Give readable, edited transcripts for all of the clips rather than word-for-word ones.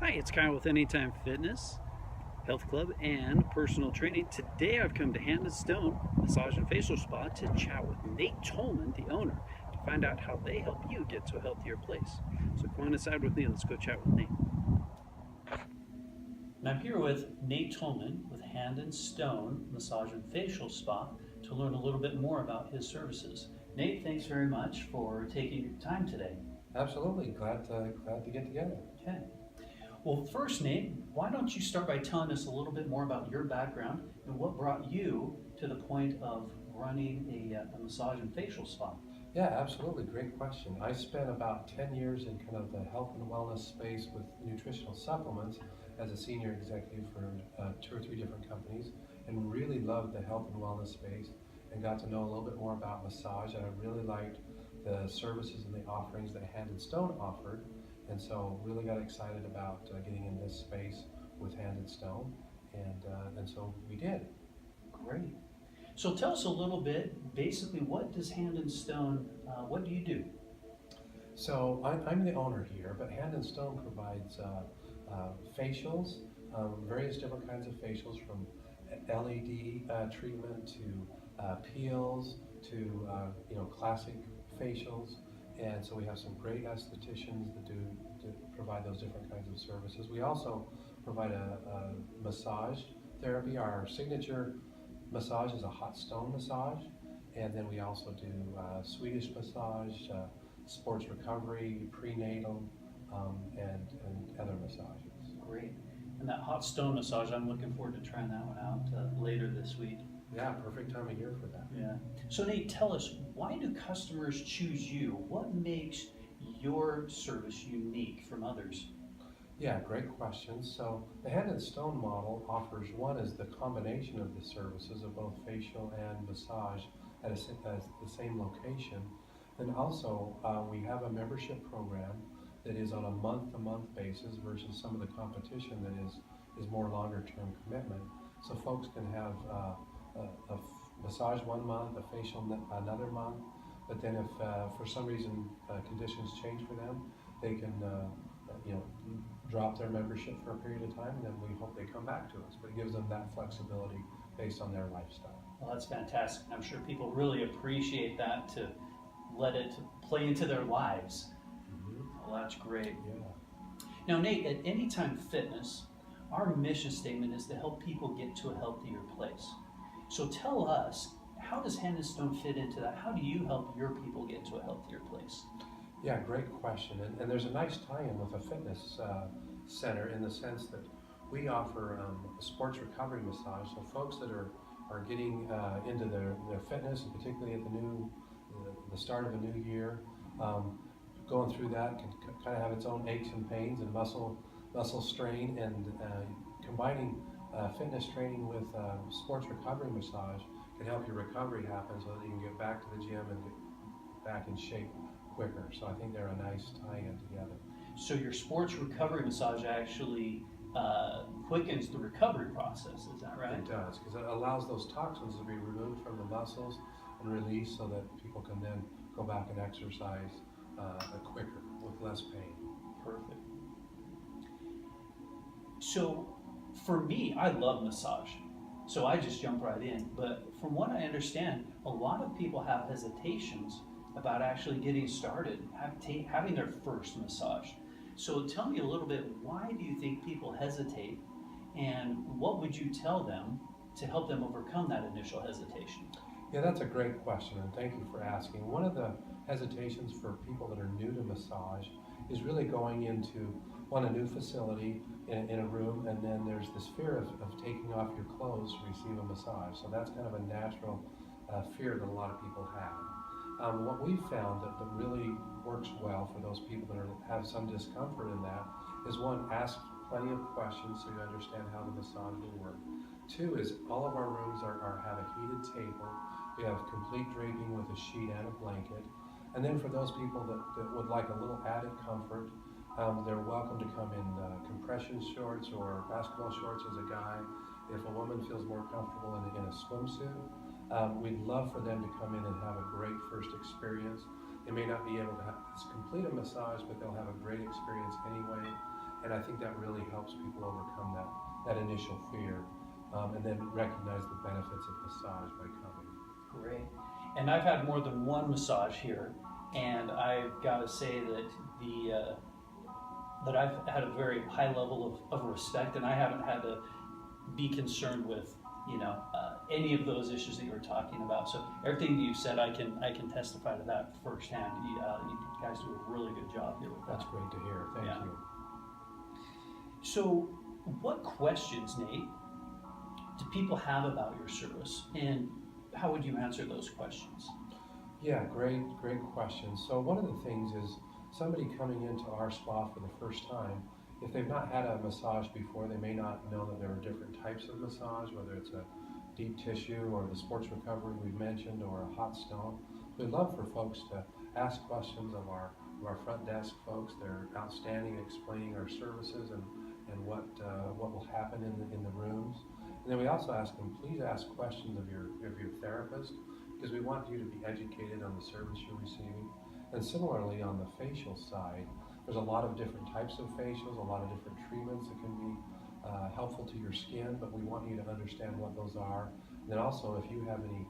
Hi, it's Kyle with Anytime Fitness, Health Club, and Personal Training. Today I've come to Hand and Stone Massage and Facial Spa to chat with Nate Tolman, the owner, to find out how they help you get to a healthier place. So come on inside with me and let's go chat with Nate. And I'm here with Nate Tolman with Hand and Stone Massage and Facial Spa to learn a little bit more about his services. Nate, thanks very much for taking your time today. Absolutely, glad to get together. Okay. Well, first, Nate, why don't you start by telling us a little bit more about your background and what brought you to the point of running a massage and facial spa? Yeah, absolutely, great question. I spent about 10 years in kind of the health and wellness space with nutritional supplements as a senior executive for 2 or 3 different companies, and really loved the health and wellness space and got to know a little bit more about massage, and I really liked the services and the offerings that Hand and Stone offered, and so really got excited about getting in this space with Hand and Stone, and so we did. Great. So tell us a little bit, basically, what does Hand and Stone, what do you do? So I'm the owner here, but Hand and Stone provides facials, various different kinds of facials, from LED treatment to peels to classic facials, and so we have some great estheticians that do to provide those different kinds of services. We also provide a massage therapy. Our signature massage is a hot stone massage, and then we also do Swedish massage, sports recovery, prenatal, and other massages. Great. And that hot stone massage, I'm looking forward to trying that one out later this week. Yeah, perfect time of year for that. Yeah. So Nate, tell us, why do customers choose you? What makes your service unique from others? Yeah, great question. So the Hand and Stone model offers, one is the combination of the services of both facial and massage at the same location. And also we have a membership program that is on a month-to-month basis versus some of the competition that is more longer-term commitment. So folks can have massage one month, a facial another month, but then if for some reason conditions change for them, they can drop their membership for a period of time, and then we hope they come back to us. But it gives them that flexibility based on their lifestyle. Well, that's fantastic. I'm sure people really appreciate that, to let it play into their lives. Well, that's great. Yeah. Now, Nate, at Anytime Fitness, our mission statement is to help people get to a healthier place. So tell us, how does Hand and Stone fit into that? How do you help your people get to a healthier place? Yeah, great question. And there's a nice tie-in with a fitness center, in the sense that we offer a sports recovery massage. So folks that are getting into their fitness, and particularly at the start of a new year, going through that can kind of have its own aches and pains and muscle strain, and combining fitness training with sports recovery massage can help your recovery happen so that you can get back to the gym and get back in shape quicker. So I think they're a nice tie-in together. So your sports recovery massage actually quickens the recovery process, is that right? It does, because it allows those toxins to be removed from the muscles and released so that people can then go back and exercise quicker with less pain. Perfect. So for me, I love massage. So I just jump right in. But from what I understand, a lot of people have hesitations about actually getting started, having their first massage. So tell me a little bit, why do you think people hesitate, and what would you tell them to help them overcome that initial hesitation? Yeah, that's a great question, and thank you for asking. One of the hesitations for people that are new to massage is really going into a new facility in a room, and then there's this fear of taking off your clothes to receive a massage. So that's kind of a natural fear that a lot of people have. What we've found that really works well for those people that have some discomfort in that is, one, ask plenty of questions so you understand how the massage will work. Two is, all of our rooms have a heated table. We have complete draping with a sheet and a blanket. And then for those people that would like a little added comfort, they're welcome to come in compression shorts or basketball shorts as a guy. If a woman feels more comfortable in a swimsuit, we'd love for them to come in and have a great first experience. They may not be able to complete a massage, but they'll have a great experience anyway. And I think that really helps people overcome that initial fear, and then recognize the benefits of massage by coming. Great. And I've had more than one massage here, and I've got to say that that I've had a very high level of respect, and I haven't had to be concerned with any of those issues that you were talking about. So everything that you said, I can testify to that firsthand. You guys do a really good job here with that. That's great to hear. Thank you. So, what questions, Nate, do people have about your service, and how would you answer those questions? Yeah, great question. So one of the things is somebody coming into our spa for the first time, if they've not had a massage before, they may not know that there are different types of massage, whether it's a deep tissue or the sports recovery we've mentioned or a hot stone. We'd love for folks to ask questions of our front desk folks. They're outstanding at explaining our services and what will happen in the rooms. And then we also ask them, please ask questions of your therapist, because we want you to be educated on the service you're receiving. And similarly, on the facial side, there's a lot of different types of facials, a lot of different treatments that can be helpful to your skin, but we want you to understand what those are. And then also, if you have any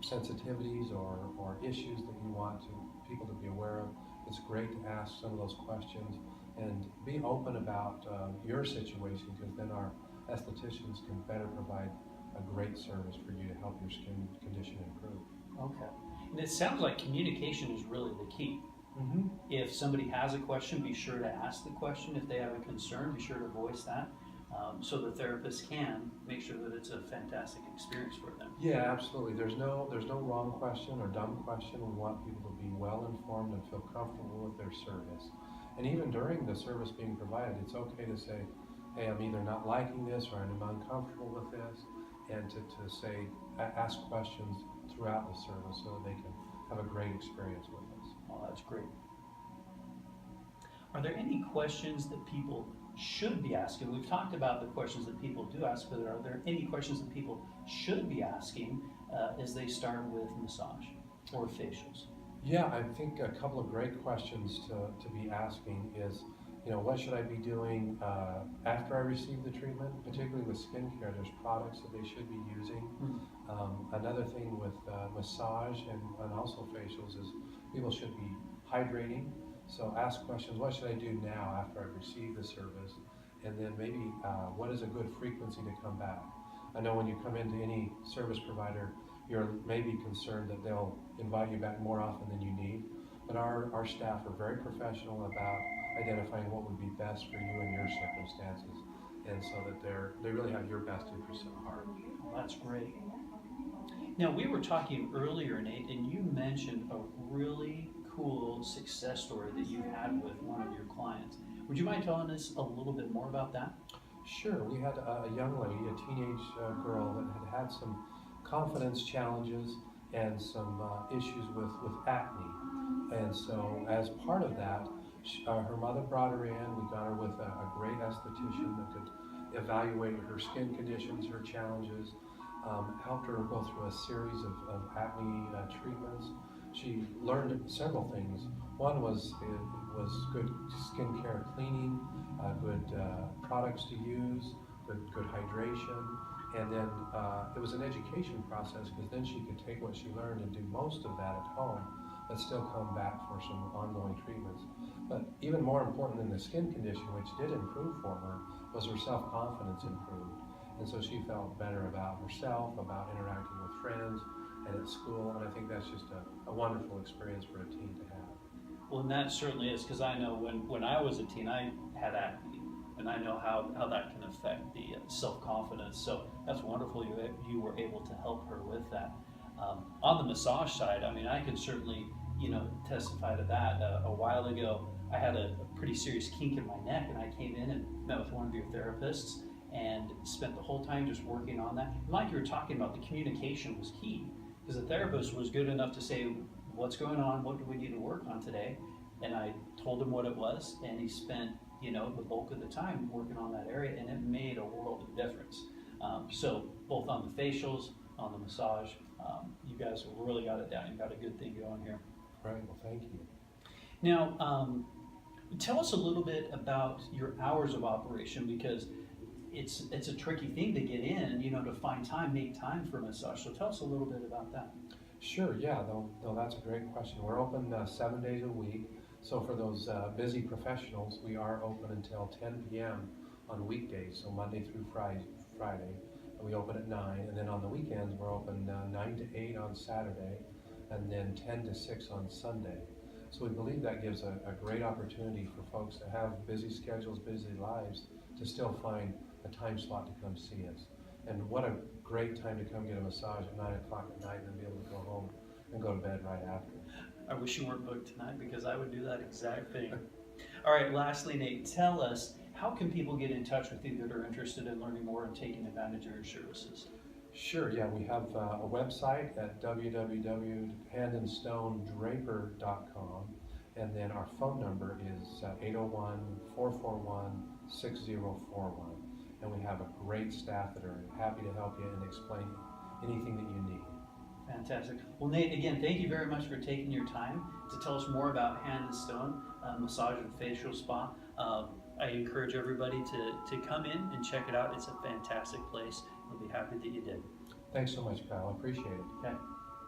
sensitivities or issues that you want people to be aware of, it's great to ask some of those questions and be open about your situation, because then our estheticians can better provide a great service for you to help your skin condition improve. Okay. And it sounds like communication is really the key. Mm-hmm. If somebody has a question, be sure to ask the question. If they have a concern, be sure to voice that, so the therapist can make sure that it's a fantastic experience for them. Yeah, absolutely. There's no wrong question or dumb question. We want people to be well informed and feel comfortable with their service. And even during the service being provided, it's okay to say, hey, I'm either not liking this or I'm uncomfortable with this, and to ask questions throughout the service so that they can have a great experience with us. Oh, that's great. Are there any questions that people should be asking? We've talked about the questions that people do ask, but are there any questions that people should be asking as they start with massage or facials? Yeah, I think a couple of great questions to be asking is, what should I be doing after I receive the treatment? Particularly with skincare, there's products that they should be using. Mm-hmm. Another thing with massage and also facials is people should be hydrating. So ask questions, what should I do now after I've received the service? And then maybe what is a good frequency to come back? I know when you come into any service provider, you're maybe concerned that they'll invite you back more often than you need. But our staff are very professional about identifying what would be best for you and your circumstances, and so that they really have your best interests at heart. Well, that's great. Now, we were talking earlier, Nate, and you mentioned a really cool success story that you had with one of your clients. Would you mind telling us a little bit more about that? Sure. We had a young lady, a teenage girl that had some confidence challenges and some issues with acne. And so as part of that, her mother brought her in. We got her with a great esthetician that could evaluate her skin conditions, her challenges, helped her go through a series of acne treatments. She learned several things. One was good skincare cleaning, good products to use, good hydration, and then it was an education process, because then she could take what she learned and do most of that at home, but still come back for some ongoing treatments. But even more important than the skin condition, which did improve for her, was her self-confidence improved. And so she felt better about herself, about interacting with friends and at school, and I think that's just a wonderful experience for a teen to have. Well, and that certainly is, because I know when I was a teen, I had acne, and I know how that can affect the self-confidence. So that's wonderful you were able to help her with that. On the massage side, I mean, I can certainly testify to that. A while ago, I had a pretty serious kink in my neck, and I came in and met with one of your therapists and spent the whole time just working on that. And like you were talking about, the communication was key, because the therapist was good enough to say, what's going on, what do we need to work on today? And I told him what it was, and he spent the bulk of the time working on that area, and it made a world of difference. So both on the facials, on the massage, you guys have really got it down. You've got a good thing going here. Right, well, thank you. Now, Tell us a little bit about your hours of operation, because it's a tricky thing to get in, to find time, make time for massage. So tell us a little bit about that. Sure, yeah, though that's a great question. We're open 7 days a week. So for those busy professionals, we are open until 10 p.m. on weekdays, so Monday through Friday. We open at 9, and then on the weekends, we're open 9 to 8 on Saturday, and then 10 to 6 on Sunday. So we believe that gives a great opportunity for folks that have busy schedules, busy lives, to still find a time slot to come see us. And what a great time to come get a massage at 9 o'clock at night and then be able to go home and go to bed right after. I wish you weren't booked tonight, because I would do that exact thing. All right, lastly, Nate, tell us, how can people get in touch with you that are interested in learning more and taking advantage of your services? Sure, yeah, we have a website at www.handandstonedraper.com, and then our phone number is 801-441-6041, and we have a great staff that are happy to help you and explain anything that you need. Fantastic. Well, Nate, again, thank you very much for taking your time to tell us more about Hand and Stone Massage and Facial Spa. I encourage everybody to come in and check it out. It's a fantastic place. We'll be happy that you did. Thanks so much, pal. I appreciate it. Okay.